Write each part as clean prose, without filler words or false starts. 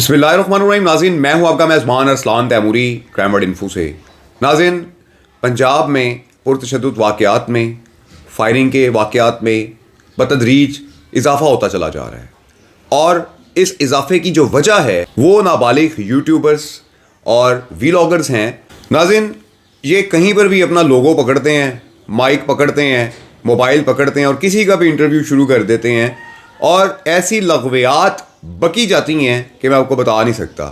बिस्मिल्लाहिर्रहमानिर्रहीम। नाज़रीन, मैं हूं आपका मेज़बान Arsalan Taimuri, crime word info से। नाज़रीन, पंजाब में पुरतशद्दुद वाक़यात में, फायरिंग के वाक़यात में बतदरीज इजाफ़ा होता चला जा रहा है और इस इजाफे की जो वजह है वो नाबालिग यूट्यूबर्स और वीलॉगर्स हैं। नाज़रीन, ये कहीं पर भी अपना लोगो पकड़ते हैं, माइक पकड़ते हैं, मोबाइल पकड़ते हैं और किसी का भी इंटरव्यू शुरू कर देते हैं और ऐसी लग़वियात बकी जाती हैं कि मैं आपको बता नहीं सकता।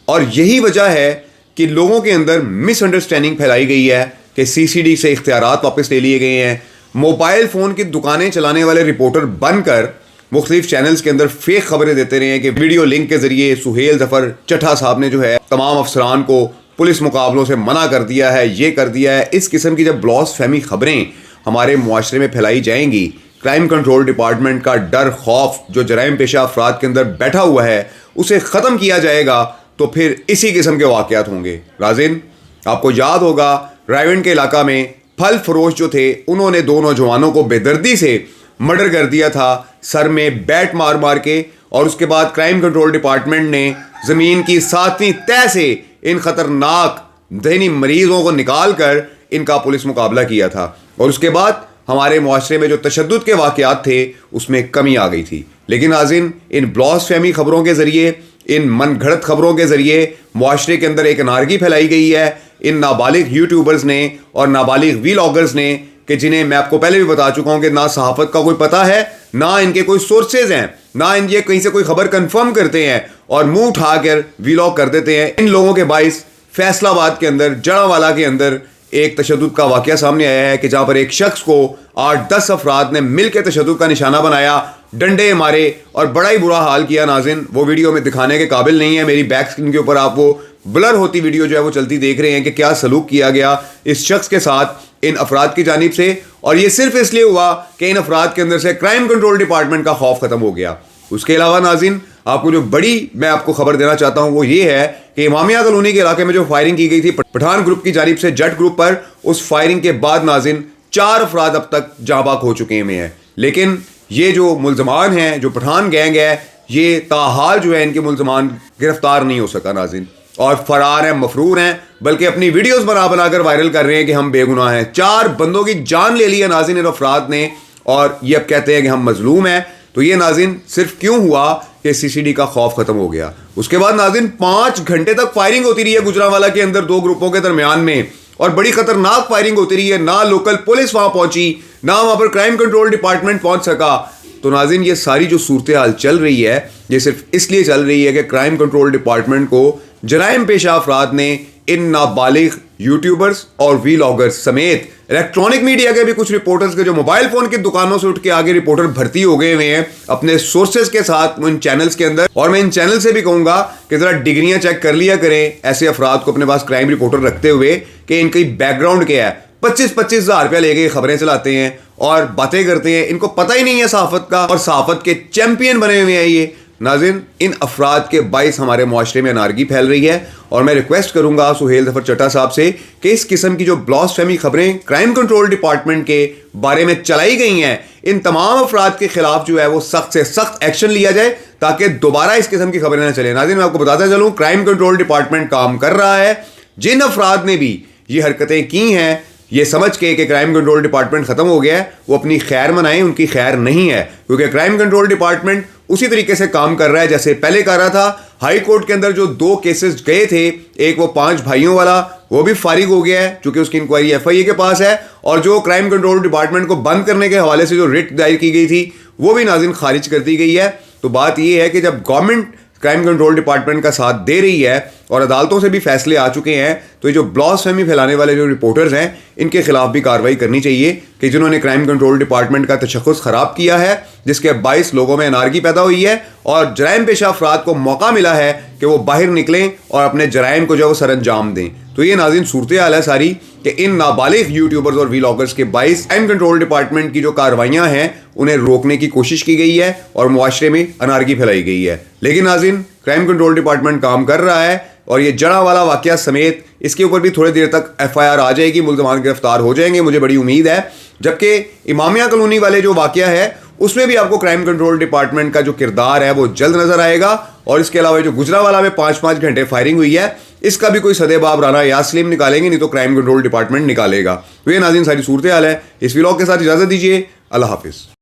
और यही वजह है कि लोगों के अंदर मिसअंडरस्टैंडिंग फैलाई गई है कि सीसीडी से इख्तियारात वापस ले लिए गए हैं। मोबाइल फ़ोन की दुकानें चलाने वाले रिपोर्टर बनकर मुख्तलिफ चैनल्स के अंदर फेक खबरें देते रहे हैं कि वीडियो लिंक के ज़रिए सुहेल ज़फ़र चट्टा साहब ने जो है तमाम अफसरान को पुलिस मुकाबलों से मना कर दिया है, ये कर दिया है। इस किस्म की जब ब्लॉस फहमी खबरें हमारे मुआशरे में फैलाई जाएंगी, क्राइम कंट्रोल डिपार्टमेंट का डर खौफ जो जराइम पेशा अफराद के अंदर बैठा हुआ है उसे ख़त्म किया जाएगा तो फिर इसी किस्म के वाक़यात होंगे। नाज़रीन, आपको याद होगा रायवेंड के इलाका में फल फरोश जो थे उन्होंने दो नौजवानों को बेदर्दी से मर्डर कर दिया था, सर में बैट मार मार के, और उसके बाद क्राइम कंट्रोल डिपार्टमेंट ने ज़मीन की 7वीं तह से इन ख़तरनाक ज़हनी मरीज़ों को निकाल कर इनका पुलिस मुकाबला किया था। और उसके बाद हमारे मुआशरे में जो तशद्दुद के वाक़यात थे उसमें कमी आ गई थी। लेकिन नाज़रीन, इन ब्लॉसफहमी खबरों के ज़रिए, इन मन घड़त खबरों के ज़रिए मुआशरे के अंदर एक अनारकी फैलाई गई है इन नाबालिग यूट्यूबर्स ने और नाबालिग वीलॉगर्स ने, कि जिन्हें मैं आपको पहले भी बता चुका हूँ कि ना सहाफ़त का कोई पता है, ना इनके कोई सोर्सेज हैं, ना ये कहीं से कोई खबर कंफर्म करते हैं और मुंह उठाकर वीलॉग कर देते हैं। इन लोगों के बाइस फैसलाबाद के अंदर, जड़ावाला के अंदर एक तशद्दुद का वाक़या सामने आया है कि जहाँ पर एक शख्स को 8-10 अफराद ने मिल के तशद्दुद का निशाना बनाया, डंडे मारे और बड़ा ही बुरा हाल किया। नाज़रीन, वो वीडियो में दिखाने के काबिल नहीं है। मेरी बैक स्क्रीन के ऊपर आप वो ब्लर होती वीडियो जो है वो चलती देख रहे हैं कि क्या सलूक किया गया इस शख्स के साथ इन अफराद की जानिब से। और ये सिर्फ इसलिए हुआ कि इन अफराद के अंदर से क्राइम कंट्रोल डिपार्टमेंट का खौफ ख़त्म हो गया। उसके अलावा नाज़रीन, आपको जो बड़ी मैं आपको खबर देना चाहता हूं वो ये है कि इमामिया कॉलोनी के इलाके में जो फायरिंग की गई थी पठान ग्रुप की जानिब से जट ग्रुप पर, उस फायरिंग के बाद नाज़रीन 4 अफराद अब तक जाँबाक हो चुके हैं। लेकिन ये जो मुल्ज़मान हैं, जो पठान गैंग है, ये ताहाल जो है इनके मुल्ज़मान गिरफ्तार नहीं हो सका नाज़रीन, और फरार हैं, मफरूर हैं, बल्कि अपनी वीडियोस बना बनाकर वायरल कर रहे हैं कि हम बेगुनाह हैं। 4 बंदों की जान ले ली है नाज़रीन इन अफराद ने और ये अब कहते हैं कि हम मजलूम हैं। तो ये नाज़रीन सिर्फ क्यों हुआ कि सीसीडी का खौफ ख़त्म हो गया। उसके बाद नाज़रीन 5 घंटे तक फायरिंग होती रही है गुजरांवाला के अंदर 2 ग्रुपों के दरमियान में, और बड़ी ख़तरनाक फायरिंग होती रही है। ना लोकल पुलिस वहाँ पहुँची, ना वहाँ पर क्राइम कंट्रोल डिपार्टमेंट पहुँच सका। तो नाज़रीन, ये सारी जो सूरत हाल चल रही है ये सिर्फ इसलिए चल रही है कि क्राइम कंट्रोल डिपार्टमेंट को जराइम पेशा अफराद ने इन नाबालिग यूट्यूबर्स और वीलॉगर्स समेत इलेक्ट्रॉनिक मीडिया के भी कुछ रिपोर्टर्स के जो मोबाइल फ़ोन की दुकानों से उठ के आगे रिपोर्टर भर्ती हो गए हुए हैं अपने सोर्सेज के साथ इन चैनल्स के अंदर। और मैं इन चैनल से भी कहूँगा कि ज़रा डिग्रियाँ चेक कर लिया करें ऐसे अफराद को अपने पास क्राइम रिपोर्टर रखते हुए कि इनकी बैकग्राउंड क्या है। 25-25 हज़ार रुपया लेके खबरें चलाते हैं और बातें करते हैं, इनको पता ही नहीं है सहाफ़त का, और सहाफ़त के चैंपियन बने हुए हैं ये। नाज़रीन, इन अफराद के बाइस हमारे मुआशरे में अनारकी फैल रही है और मैं रिक्वेस्ट करूंगा सुहेल ज़फ़र चट्टा साहब से कि इस किस्म की जो ब्लॉसफेमी खबरें क्राइम कंट्रोल डिपार्टमेंट के बारे में चलाई गई हैं, इन तमाम अफराद के खिलाफ जो है वो सख्त से सख्त एक्शन लिया जाए ताकि दोबारा इस किस्म की खबरें ना चले। नाज़रीन, मैं आपको बताता चलूँ, क्राइम कंट्रोल डिपार्टमेंट काम कर रहा है। जिन अफराद ने भी ये हरकतें की हैं ये समझ के कि क्राइम कंट्रोल डिपार्टमेंट ख़त्म हो गया है, वो अपनी खैर मनाएं, उनकी खैर नहीं है, क्योंकि क्राइम कंट्रोल डिपार्टमेंट उसी तरीके से काम कर रहा है जैसे पहले कर रहा था। हाई कोर्ट के अंदर जो 2 केसेस गए थे, एक वो 5 भाइयों वाला, वो भी फारिग हो गया है चूंकि उसकी इंक्वायरी FIA के पास है, और जो क्राइम कंट्रोल डिपार्टमेंट को बंद करने के हवाले से जो रिट दायर की गई थी वो भी नाज़रीन खारिज कर दी गई है। तो बात यह है कि जब गवर्नमेंट क्राइम कंट्रोल डिपार्टमेंट का साथ दे रही है और अदालतों से भी फैसले आ चुके हैं, तो ये जो ब्लॉसफेमी फैलाने वाले जो रिपोर्टर्स हैं इनके खिलाफ भी कार्रवाई करनी चाहिए कि जिन्होंने क्राइम कंट्रोल डिपार्टमेंट का तशख़्ख़ुस ख़राब किया है, जिसके 22 लोगों में अनारकी पैदा हुई है और जराइम पेशा अफराद को मौका मिला है कि वो बाहर निकलें और अपने जराइम को जो है वो सर अंजाम दें। तो ये नाज़रीन सूरत हाल है सारी कि इन नाबालिग यूट्यूबर्स और वीलॉगर्स के 22 क्राइम कंट्रोल डिपार्टमेंट की जो कार्रवाइयाँ हैं उन्हें रोकने की कोशिश की गई है और मुआशरे में अनारकी फैलाई गई है। लेकिन नाज़रीन, क्राइम कंट्रोल डिपार्टमेंट काम कर रहा है और ये जड़ावाला वाक़या समेत इसके ऊपर भी थोड़ी देर तक FIR आ जाएगी, मुल्ज़मान गिरफ्तार हो जाएंगे, मुझे बड़ी उम्मीद है। जबकि इमामिया कॉलोनी वाले जो वाक़या है اس میں بھی آپ کو کرائم کنٹرول ڈپارٹمنٹ کا جو کردار ہے وہ جلد نظر آئے گا. اور اس کے علاوہ جو گجرانوالہ میں 5 گھنٹے فائرنگ ہوئی ہے, اس کا بھی کوئی سدے باب رانا یا سلیم نکالیں گے, نہیں تو کرائم کنٹرول ڈپارٹمنٹ نکالے گا. تو یہ ناظرین ساری صورتحال ہے. اس ولاگ کے ساتھ اجازت دیجیے. اللہ حافظ.